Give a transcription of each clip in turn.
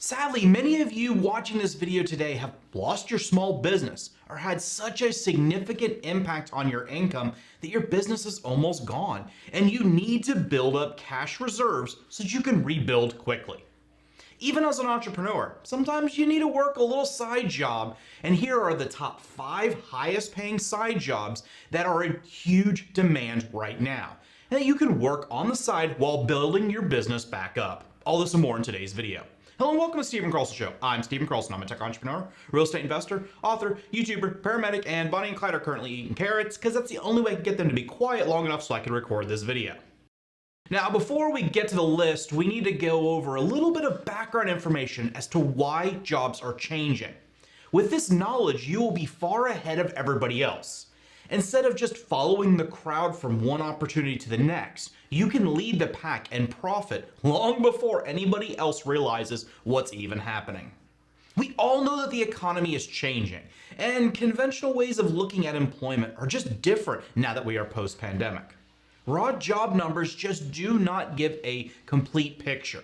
Sadly, many of you watching this video today have lost your small business or had such a significant impact on your income that your business is almost gone and you need to build up cash reserves so that you can rebuild quickly. Even as an entrepreneur, sometimes you need to work a little side job, and here are the top 5 highest paying side jobs that are in huge demand right now, and that you can work on the side while building your business back up. All this and more in today's video. Hello and welcome to Stephen Carlson Show. I'm Stephen Carlson. I'm a tech entrepreneur, real estate investor, author, YouTuber, paramedic, and Bonnie and Clyde are currently eating carrots because that's the only way I can get them to be quiet long enough so I can record this video. Now, before we get to the list, we need to go over a little bit of background information as to why jobs are changing. With this knowledge, you will be far ahead of everybody else. Instead of just following the crowd from one opportunity to the next, you can lead the pack and profit long before anybody else realizes what's even happening. We all know that the economy is changing, and conventional ways of looking at employment are just different now that we are post-pandemic. Raw job numbers just do not give a complete picture.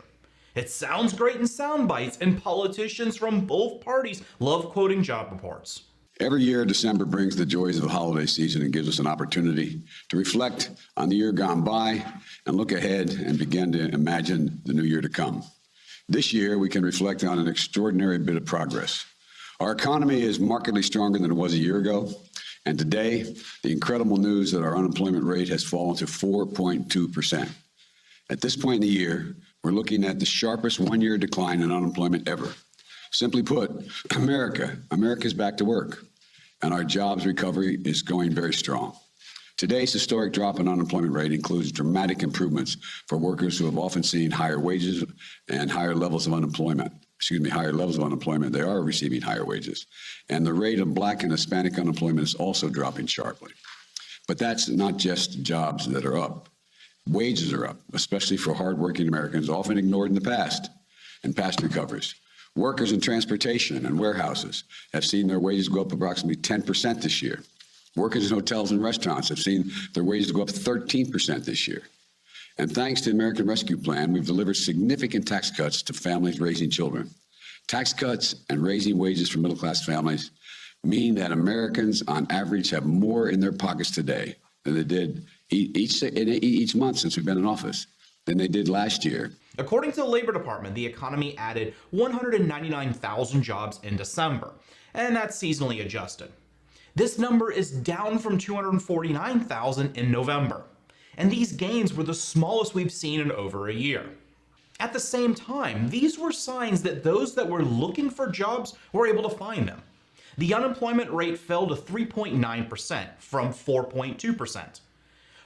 It sounds great in sound bites, and politicians from both parties love quoting job reports. Every year, December brings the joys of the holiday season and gives us an opportunity to reflect on the year gone by and look ahead and begin to imagine the new year to come. This year, we can reflect on an extraordinary bit of progress. Our economy is markedly stronger than it was a year ago, and today, the incredible news that our unemployment rate has fallen to 4.2%. At this point in the year, we're looking at the sharpest one-year decline in unemployment ever. Simply put, America's back to work, and our jobs recovery is going very strong. Today's historic drop in unemployment rate includes dramatic improvements for workers who have often seen higher wages and higher levels of unemployment. They are receiving higher wages. And the rate of Black and Hispanic unemployment is also dropping sharply. But that's not just jobs that are up. Wages are up, especially for hardworking Americans, often ignored in the past and past recoveries. Workers in transportation and warehouses have seen their wages go up approximately 10% this year. Workers in hotels and restaurants have seen their wages go up 13% this year. And thanks to the American Rescue Plan, we've delivered significant tax cuts to families raising children. Tax cuts and raising wages for middle-class families mean that Americans, on average, have more in their pockets today than they did each month since we've been in office than they did last year. According to the Labor Department, the economy added 199,000 jobs in December, and that's seasonally adjusted. This number is down from 249,000 in November, and these gains were the smallest we've seen in over a year. At the same time, these were signs that those that were looking for jobs were able to find them. The unemployment rate fell to 3.9% from 4.2%.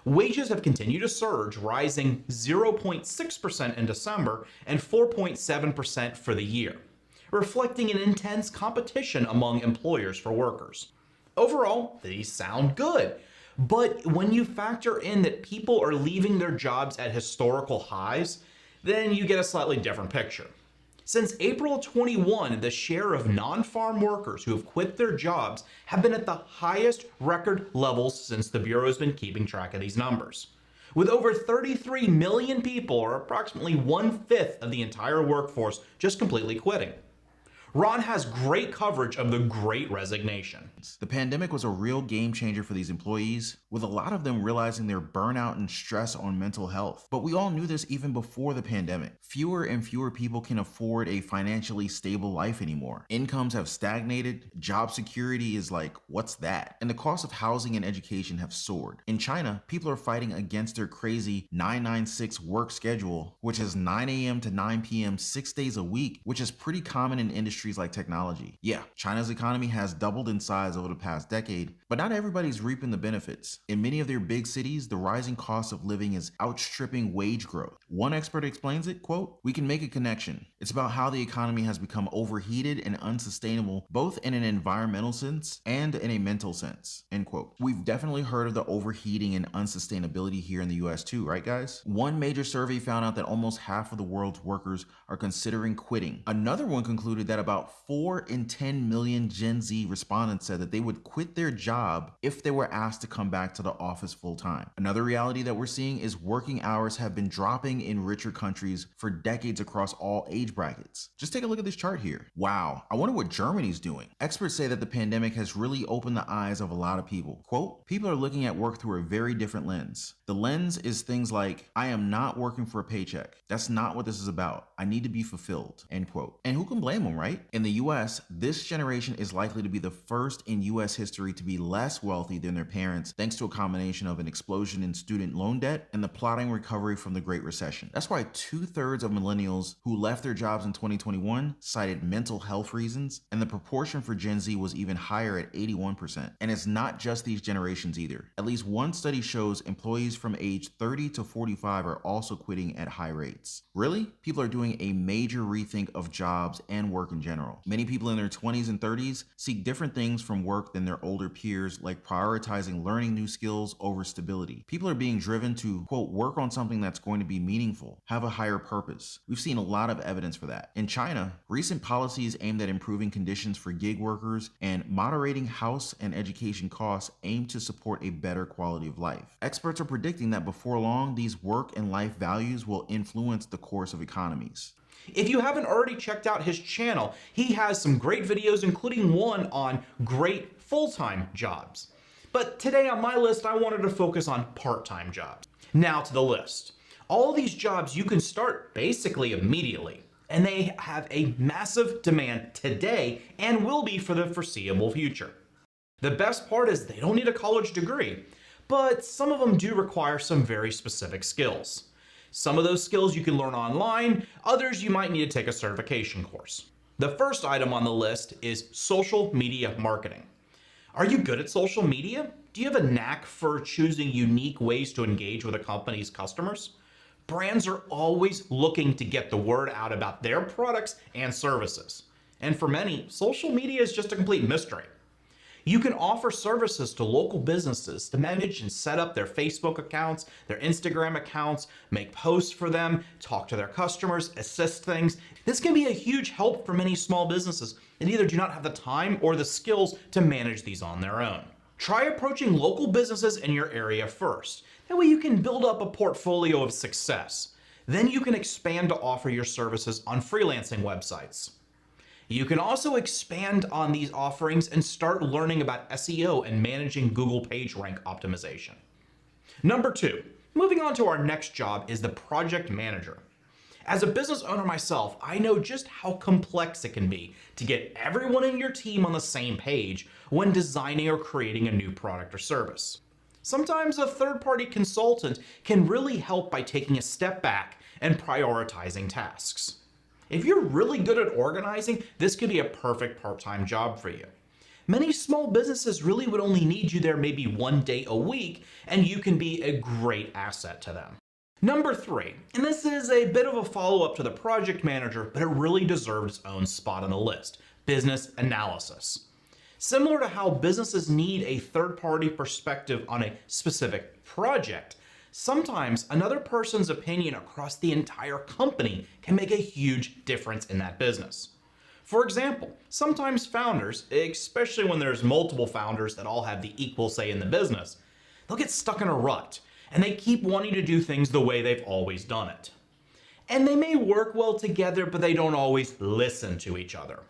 Wages have continued to surge, rising 0.6% in December and 4.7% for the year, reflecting an intense competition among employers for workers. Overall, these sound good, but when you factor in that people are leaving their jobs at historical highs, then you get a slightly different picture. Since April 21, the share of non-farm workers who have quit their jobs have been at the highest record levels since the Bureau has been keeping track of these numbers, with over 33 million people, or approximately 1/5 of the entire workforce, just completely quitting. Ron has great coverage of the Great Resignation. The pandemic was a real game changer for these employees, with a lot of them realizing their burnout and stress on mental health. But we all knew this even before the pandemic. Fewer and fewer people can afford a financially stable life anymore. Incomes have stagnated, job security is like, what's that? And the cost of housing and education have soared. In China, people are fighting against their crazy 996 work schedule, which is 9 a.m. to 9 p.m. 6 days a week, which is pretty common in industries like technology. Yeah, China's economy has doubled in size over the past decade, but not everybody's reaping the benefits. In many of their big cities, the rising cost of living is outstripping wage growth. One expert explains it, quote, "We can make a connection. It's about how the economy has become overheated and unsustainable, both in an environmental sense and in a mental sense," end quote. We've definitely heard of the overheating and unsustainability here in the US too, right guys? One major survey found out that almost half of the world's workers are considering quitting. Another one concluded that about about 4 in 10 million Gen Z respondents said that they would quit their job if they were asked to come back to the office full time. Another reality that we're seeing is working hours have been dropping in richer countries for decades across all age brackets. Just take a look at this chart here. Wow, I wonder what Germany's doing. Experts say that the pandemic has really opened the eyes of a lot of people. Quote, people are looking at work through a very different lens. The lens is things like, I am not working for a paycheck. That's not what this is about. I need to be fulfilled, end quote. And who can blame them, right? In the US, this generation is likely to be the first in US history to be less wealthy than their parents, thanks to a combination of an explosion in student loan debt and the plodding recovery from the Great Recession. That's why 2/3 of millennials who left their jobs in 2021 cited mental health reasons, and the proportion for Gen Z was even higher at 81%. And it's not just these generations either. At least one study shows employees from age 30 to 45 are also quitting at high rates. Really? People are doing a major rethink of jobs and work in general. Many people in their 20s and 30s seek different things from work than their older peers, like prioritizing learning new skills over stability. People are being driven to, quote, work on something that's going to be meaningful, have a higher purpose. We've seen a lot of evidence for that. In China, recent policies aimed at improving conditions for gig workers and moderating house and education costs aim to support a better quality of life. Experts are predicting that before long, these work and life values will influence the course of economies. If you haven't already checked out his channel, he has some great videos, including one on great full-time jobs. But today on my list, I wanted to focus on part-time jobs. Now to the list. All these jobs you can start basically immediately, and they have a massive demand today and will be for the foreseeable future. The best part is they don't need a college degree, but some of them do require some very specific skills. Some of those skills you can learn online, others you might need to take a certification course. The first item on the list is social media marketing. Are you good at social media? Do you have a knack for choosing unique ways to engage with a company's customers? Brands are always looking to get the word out about their products and services. And for many, social media is just a complete mystery. You can offer services to local businesses to manage and set up their Facebook accounts, their Instagram accounts, make posts for them, talk to their customers, assist things. This can be a huge help for many small businesses that either do not have the time or the skills to manage these on their own. Try approaching local businesses in your area first. That way you can build up a portfolio of success. Then you can expand to offer your services on freelancing websites. You can also expand on these offerings and start learning about SEO and managing Google PageRank optimization. Number 2, moving on to our next job is the project manager. As a business owner myself, I know just how complex it can be to get everyone in your team on the same page when designing or creating a new product or service. Sometimes a third-party consultant can really help by taking a step back and prioritizing tasks. If you're really good at organizing, this could be a perfect part-time job for you. Many small businesses really would only need you there maybe one day a week, and you can be a great asset to them. Number 3, and this is a bit of a follow-up to the project manager, but it really deserved its own spot on the list: business analysis. Similar to how businesses need a third-party perspective on a specific project, sometimes another person's opinion across the entire company can make a huge difference in that business. For example, sometimes founders, especially when there's multiple founders that all have the equal say in the business, they'll get stuck in a rut and they keep wanting to do things the way they've always done it. And they may work well together, but they don't always listen to each other.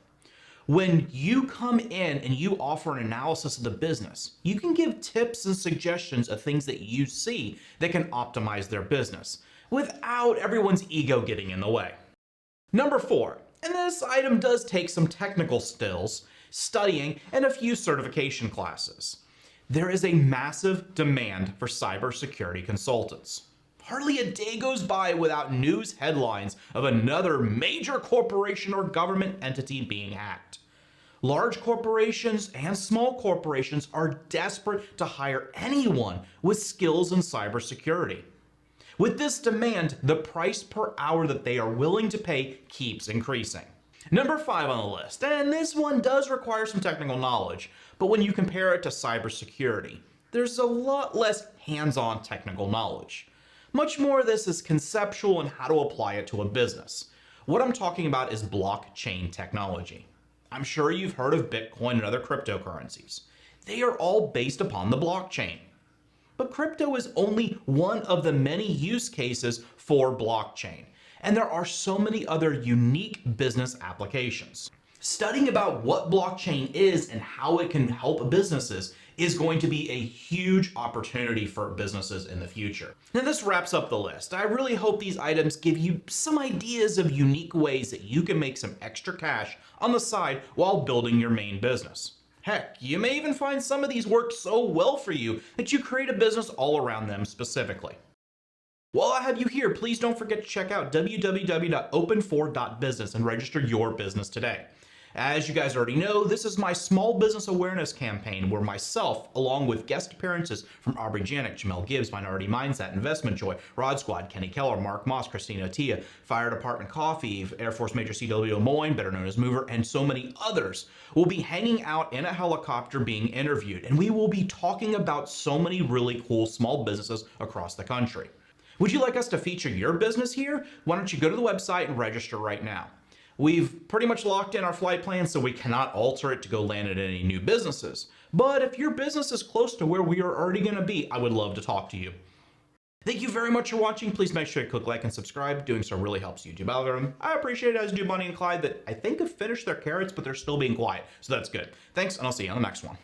When you come in and you offer an analysis of the business, you can give tips and suggestions of things that you see that can optimize their business without everyone's ego getting in the way. Number 4, and this item does take some technical skills, studying, and a few certification classes. There is a massive demand for cybersecurity consultants. Hardly a day goes by without news headlines of another major corporation or government entity being hacked. Large corporations and small corporations are desperate to hire anyone with skills in cybersecurity. With this demand, the price per hour that they are willing to pay keeps increasing. Number 5 on the list, and this one does require some technical knowledge, but when you compare it to cybersecurity, there's a lot less hands-on technical knowledge. Much more of this is conceptual and how to apply it to a business. What I'm talking about is blockchain technology. I'm sure you've heard of Bitcoin and other cryptocurrencies. They are all based upon the blockchain. But crypto is only one of the many use cases for blockchain, and there are so many other unique business applications. Studying about what blockchain is and how it can help businesses is going to be a huge opportunity for businesses in the future. Now this wraps up the list. I really hope these items give you some ideas of unique ways that you can make some extra cash on the side while building your main business. Heck, you may even find some of these work so well for you that you create a business all around them specifically. While I have you here, please don't forget to check out www.open4.business and register your business today. As you guys already know, this is my small business awareness campaign where myself, along with guest appearances from Aubrey Janik, Jamel Gibbs, Minority Mindset, Investment Joy, Rod Squad, Kenny Keller, Mark Moss, Christina Tia, Fire Department Coffee, Air Force Major C.W. Moyne, better known as Mover, and so many others, will be hanging out in a helicopter being interviewed, and we will be talking about so many really cool small businesses across the country. Would you like us to feature your business here? Why don't you go to the website and register right now. We've pretty much locked in our flight plan, so we cannot alter it to go land at any new businesses. But if your business is close to where we are already going to be, I would love to talk to you. Thank you very much for watching. Please make sure to click like and subscribe. Doing so really helps YouTube algorithm. I appreciate it, as do Bonnie and Clyde, that I think have finished their carrots, but they're still being quiet. So that's good. Thanks, and I'll see you on the next one.